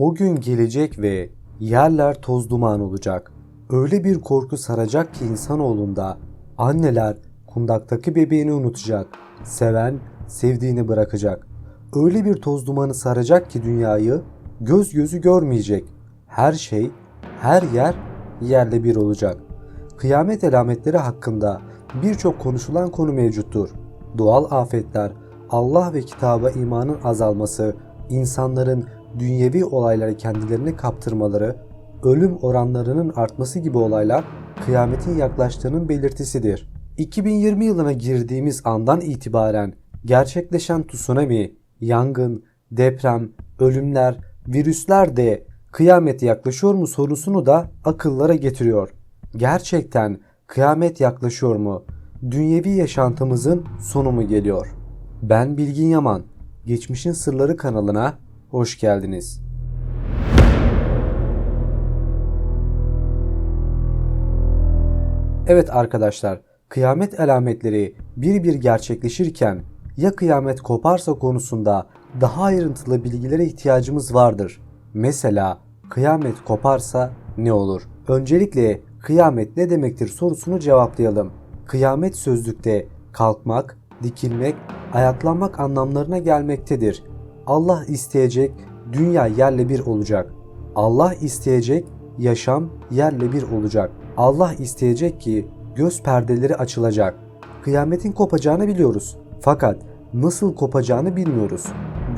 O gün gelecek ve yerler toz duman olacak. Öyle bir korku saracak ki insanoğlunda anneler kundaktaki bebeğini unutacak. Seven sevdiğini bırakacak. Öyle bir toz dumanı saracak ki dünyayı göz gözü görmeyecek. Her şey, her yer yerle bir olacak. Kıyamet alametleri hakkında birçok konuşulan konu mevcuttur. Doğal afetler, Allah ve kitaba imanın azalması, insanların dünyevi olaylara kendilerini kaptırmaları, ölüm oranlarının artması gibi olaylar kıyametin yaklaştığının belirtisidir. 2020 yılına girdiğimiz andan itibaren gerçekleşen tsunami, yangın, deprem, ölümler, virüsler de kıyamet yaklaşıyor mu sorusunu da akıllara getiriyor. Gerçekten kıyamet yaklaşıyor mu? Dünyevi yaşantımızın sonu mu geliyor? Ben Bilgin Yaman. Geçmişin Sırları kanalına hoş geldiniz. Evet arkadaşlar, kıyamet alametleri bir bir gerçekleşirken ya kıyamet koparsa konusunda daha ayrıntılı bilgilere ihtiyacımız vardır. Mesela kıyamet koparsa ne olur? Öncelikle kıyamet ne demektir sorusunu cevaplayalım. Kıyamet sözlükte kalkmak, dikilmek, ayaklanmak anlamlarına gelmektedir. Allah isteyecek, dünya yerle bir olacak. Allah isteyecek, yaşam yerle bir olacak. Allah isteyecek ki göz perdeleri açılacak. Kıyametin kopacağını biliyoruz. Fakat nasıl kopacağını bilmiyoruz.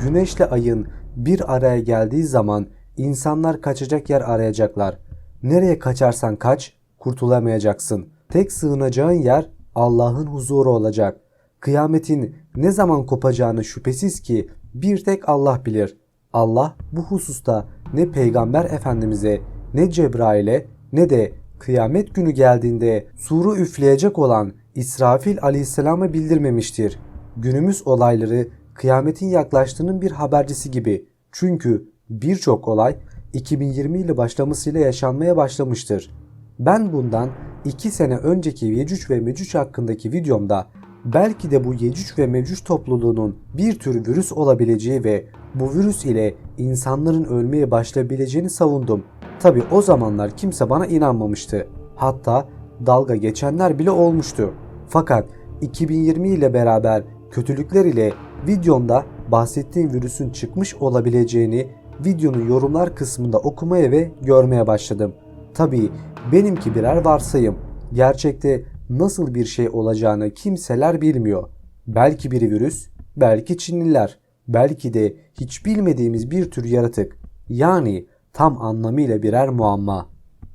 Güneşle ayın bir araya geldiği zaman insanlar kaçacak yer arayacaklar. Nereye kaçarsan kaç, kurtulamayacaksın. Tek sığınacağın yer Allah'ın huzuru olacak. Kıyametin ne zaman kopacağını şüphesiz ki bir tek Allah bilir. Allah bu hususta ne Peygamber Efendimiz'e, ne Cebrail'e, ne de kıyamet günü geldiğinde suru üfleyecek olan İsrafil aleyhisselama bildirmemiştir. Günümüz olayları kıyametin yaklaştığının bir habercisi gibi. Çünkü birçok olay 2020 ile başlamasıyla yaşanmaya başlamıştır. Ben bundan 2 sene önceki Yecüc ve Mecüc hakkındaki videomda belki de bu Yecüc ve Mecüc topluluğunun bir tür virüs olabileceği ve bu virüs ile insanların ölmeye başlayabileceğini savundum. Tabi o zamanlar kimse bana inanmamıştı. Hatta dalga geçenler bile olmuştu. Fakat 2020 ile beraber kötülükler ile videomda bahsettiğim virüsün çıkmış olabileceğini videonun yorumlar kısmında okumaya ve görmeye başladım. Tabii benimki birer varsayım. Gerçekte nasıl bir şey olacağını kimseler bilmiyor. Belki bir virüs, belki Çinliler, belki de hiç bilmediğimiz bir tür yaratık. Yani tam anlamıyla birer muamma.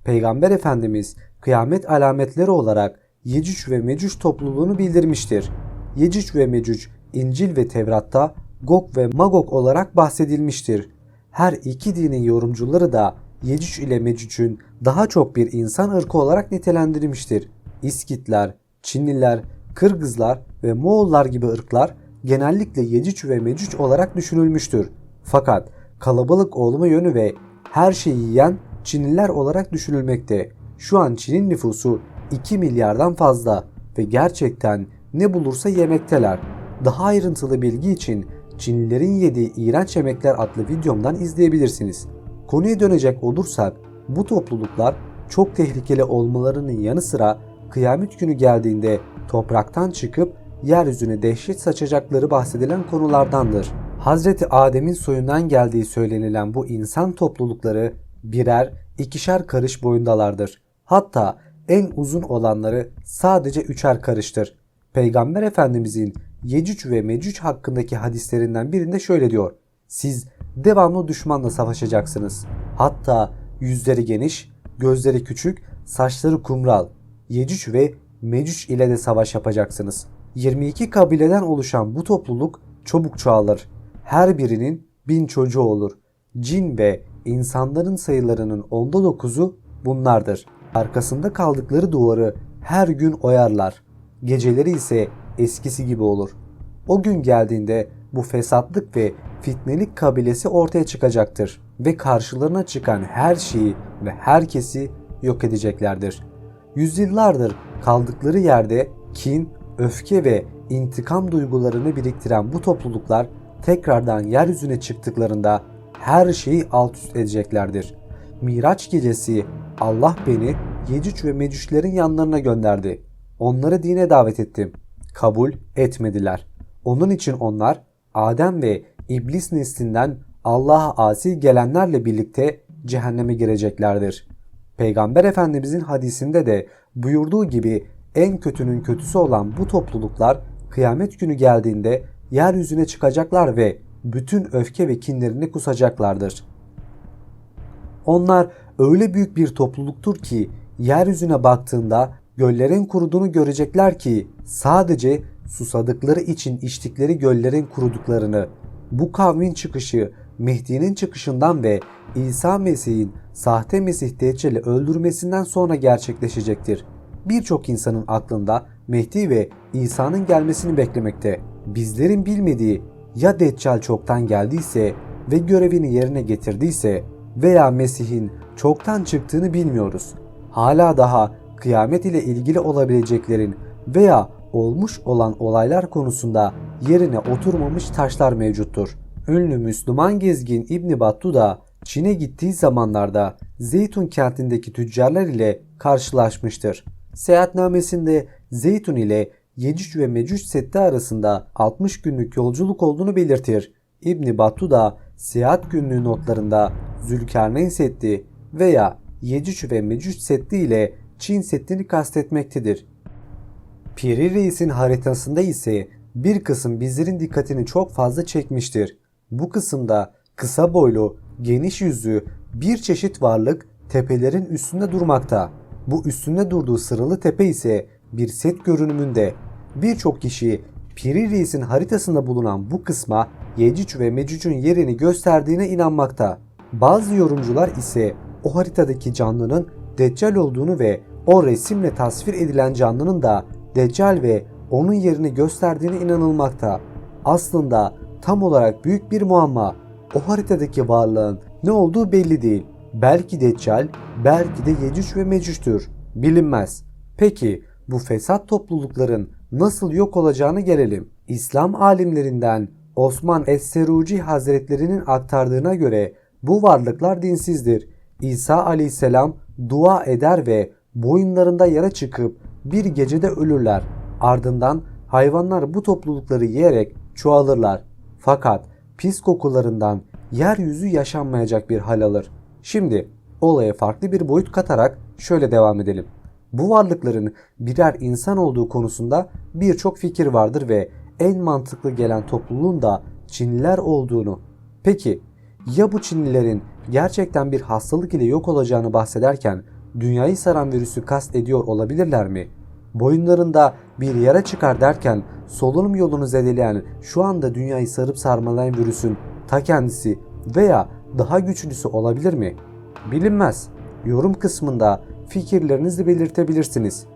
Peygamber Efendimiz kıyamet alametleri olarak Yecüc ve Mecüc topluluğunu bildirmiştir. Yecüc ve Mecüc İncil ve Tevrat'ta Gog ve Magog olarak bahsedilmiştir. Her iki dinin yorumcuları da Yecüc ile Mecüc'ün daha çok bir insan ırkı olarak nitelendirilmiştir. İskitler, Çinliler, Kırgızlar ve Moğollar gibi ırklar genellikle Yecüc ve Mecüc olarak düşünülmüştür. Fakat kalabalık olma yönü ve her şeyi yiyen Çinliler olarak düşünülmekte. Şu an Çin'in nüfusu 2 milyardan fazla ve gerçekten ne bulursa yemekteler. Daha ayrıntılı bilgi için Çinlilerin yediği iğrenç yemekler adlı videomdan izleyebilirsiniz. Konuya dönecek olursak bu topluluklar çok tehlikeli olmalarının yanı sıra kıyamet günü geldiğinde topraktan çıkıp yeryüzüne dehşet saçacakları bahsedilen konulardandır. Hazreti Adem'in soyundan geldiği söylenilen bu insan toplulukları birer, ikişer karış boyundalardır. Hatta en uzun olanları sadece 3'er karıştır. Peygamber Efendimizin Yecüc ve Mecüc hakkındaki hadislerinden birinde şöyle diyor: siz devamlı düşmanla savaşacaksınız. Hatta yüzleri geniş, gözleri küçük, saçları kumral. Yecüc ve Mecüc ile de savaş yapacaksınız. 22 kabileden oluşan bu topluluk çabuk çoğalır. Her birinin 1000 çocuğu olur. Cin ve insanların sayılarının 9'u bunlardır. Arkasında kaldıkları duvarı her gün oyarlar. Geceleri ise eskisi gibi olur. O gün geldiğinde bu fesatlık ve fitnelik kabilesi ortaya çıkacaktır ve karşılarına çıkan her şeyi ve herkesi yok edeceklerdir. Yüzyıllardır kaldıkları yerde kin, öfke ve intikam duygularını biriktiren bu topluluklar tekrardan yeryüzüne çıktıklarında her şeyi alt üst edeceklerdir. Miraç gecesi Allah beni Yecüc ve Mecüclerin yanlarına gönderdi. Onları dine davet ettim. Kabul etmediler. Onun için onlar Adem ve İblis neslinden Allah'a asi gelenlerle birlikte cehenneme gireceklerdir. Peygamber Efendimizin hadisinde de buyurduğu gibi en kötünün kötüsü olan bu topluluklar kıyamet günü geldiğinde yeryüzüne çıkacaklar ve bütün öfke ve kinlerini kusacaklardır. Onlar öyle büyük bir topluluktur ki yeryüzüne baktığında göllerin kuruduğunu görecekler ki sadece susadıkları için içtikleri göllerin kuruduklarını. Bu kavmin çıkışı Mehdi'nin çıkışından ve İsa Mesih'in sahte Mesih Deccal'i öldürmesinden sonra gerçekleşecektir. Birçok insanın aklında Mehdi ve İsa'nın gelmesini beklemekte. Bizlerin bilmediği ya Deccal çoktan geldiyse ve görevini yerine getirdiyse veya Mesih'in çoktan çıktığını bilmiyoruz. Hala daha kıyamet ile ilgili olabileceklerin veya olmuş olan olaylar konusunda yerine oturmamış taşlar mevcuttur. Ünlü Müslüman gezgin İbn Battuta Çin'e gittiği zamanlarda Zeytun kentindeki tüccarlar ile karşılaşmıştır. Seyahatnamesinde Zeytun ile Yecüc ve Mecüc Seddi arasında 60 günlük yolculuk olduğunu belirtir. İbn Battuta seyahat günlüğü notlarında Zülkarneyn Seddi veya Yecüc ve Mecüc Seddi ile Çin Seddi'ni kastetmektedir. Piri Reis'in haritasında ise bir kısım bizlerin dikkatini çok fazla çekmiştir. Bu kısımda kısa boylu, geniş yüzlü bir çeşit varlık tepelerin üstünde durmakta. Bu üstünde durduğu sıralı tepe ise bir set görünümünde. Birçok kişi Piri Reis'in haritasında bulunan bu kısma Yecüc ve Mecüc'ün yerini gösterdiğine inanmakta. Bazı yorumcular ise o haritadaki canlının Deccal olduğunu ve o resimle tasvir edilen canlının da Deccal ve onun yerini gösterdiğine inanılmakta. Aslında tam olarak büyük bir muamma. O haritadaki varlığın ne olduğu belli değil. Belki Deccal, belki de Yecüc ve Mecüc'tür. Bilinmez. Peki bu fesat toplulukların nasıl yok olacağını gelelim. İslam alimlerinden Osman Es-Seruci Hazretlerinin aktardığına göre bu varlıklar dinsizdir. İsa aleyhisselam dua eder ve boyunlarında yara çıkıp bir gecede ölürler. Ardından hayvanlar bu toplulukları yiyerek çoğalırlar. Fakat pis kokularından yeryüzü yaşanmayacak bir hal alır. Şimdi olaya farklı bir boyut katarak şöyle devam edelim. Bu varlıkların birer insan olduğu konusunda birçok fikir vardır ve en mantıklı gelen topluluğun da Çinliler olduğunu. Peki ya bu Çinlilerin gerçekten bir hastalık ile yok olacağını bahsederken dünyayı saran virüsü kast ediyor olabilirler mi? Boyunlarında bir yara çıkar derken solunum yolunu zedeleyen şu anda dünyayı sarıp sarmalayan virüsün ta kendisi veya daha güçlüsü olabilir mi? Bilinmez. Yorum kısmında fikirlerinizi belirtebilirsiniz.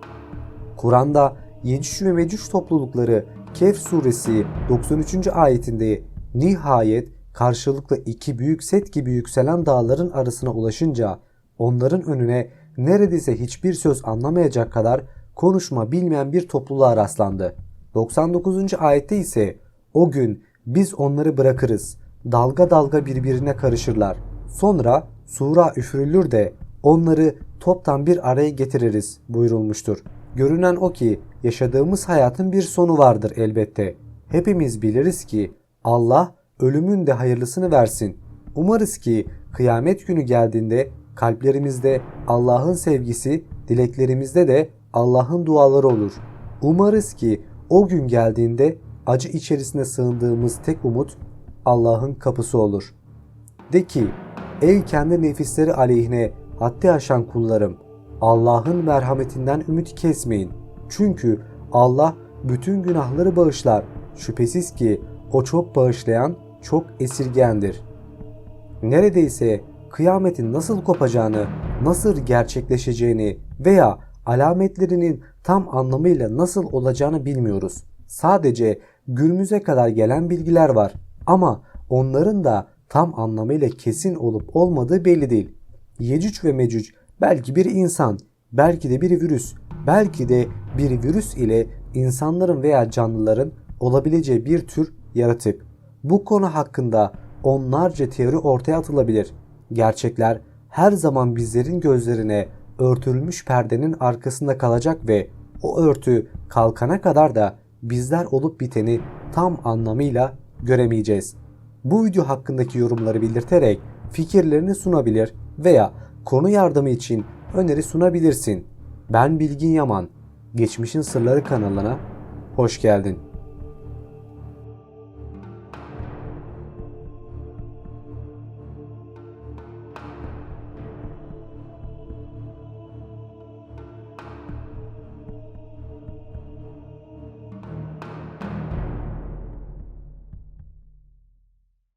Kur'an'da Yecüc ve Mecüc toplulukları Kehf suresi 93. ayetinde nihayet karşılıklı iki büyük set gibi yükselen dağların arasına ulaşınca onların önüne neredeyse hiçbir söz anlamayacak kadar konuşma bilmeyen bir topluluğa rastlandı. 99. ayette ise o gün biz onları bırakırız. Dalga dalga birbirine karışırlar. Sonra sura üfürülür de onları toptan bir araya getiririz buyurulmuştur. Görünen o ki yaşadığımız hayatın bir sonu vardır elbette. Hepimiz biliriz ki Allah ölümün de hayırlısını versin. Umarız ki kıyamet günü geldiğinde kalplerimizde Allah'ın sevgisi, dileklerimizde de Allah'ın duaları olur. Umarız ki o gün geldiğinde acı içerisine sığındığımız tek umut Allah'ın kapısı olur. De ki, ey kendi nefisleri aleyhine haddi aşan kullarım, Allah'ın merhametinden ümit kesmeyin. Çünkü Allah bütün günahları bağışlar. Şüphesiz ki o çok bağışlayan, çok esirgeyendir. Neredeyse kıyametin nasıl kopacağını, nasıl gerçekleşeceğini veya alametlerinin tam anlamıyla nasıl olacağını bilmiyoruz. Sadece günümüze kadar gelen bilgiler var ama onların da tam anlamıyla kesin olup olmadığı belli değil. Yecüc ve Mecüc belki bir insan, belki de bir virüs, belki de bir virüs ile insanların veya canlıların olabileceği bir tür yaratık. Bu konu hakkında onlarca teori ortaya atılabilir. Gerçekler her zaman bizlerin gözlerine örtülmüş perdenin arkasında kalacak ve o örtü kalkana kadar da bizler olup biteni tam anlamıyla göremeyeceğiz. Bu video hakkındaki yorumları belirterek fikirlerini sunabilir veya konu yardımı için öneri sunabilirsin. Ben Bilgin Yaman. Geçmişin Sırları kanalına hoş geldin.